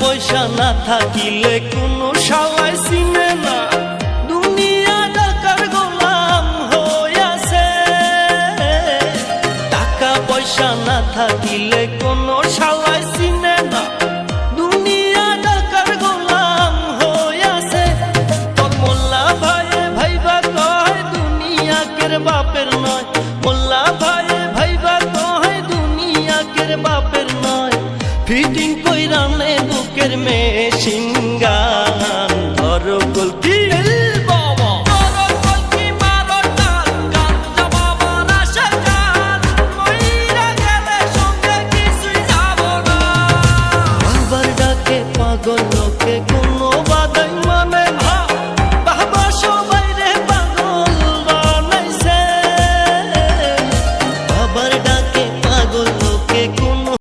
পয়সা না থাকিলে কোনো শালায় চিনে না, দুনিয়া টাকার গোলাম হইয়াছে। টাকা পয়সা না থাকিলে কোনো শালায় চিনে না, দুনিয়া টাকার গোলাম হইয়াছে। তোর মোল্লা ভাইয়ে ভাইবা কয় দুনিয়া কের বাপের নয়, মোল্লা ভাইয়ে ভাইবা কয় দুনিয়া কের বাপের নয়। ফিটিং কইরা নে বুকের মেশিন গান, ধরো কলকি বাবা ধরো কলকি মারো টান, গাঞ্জা বাবা নাশা গান, মইরা গেলে সঙ্গে কিছুই যাব না। বাবার ডাকে পাগল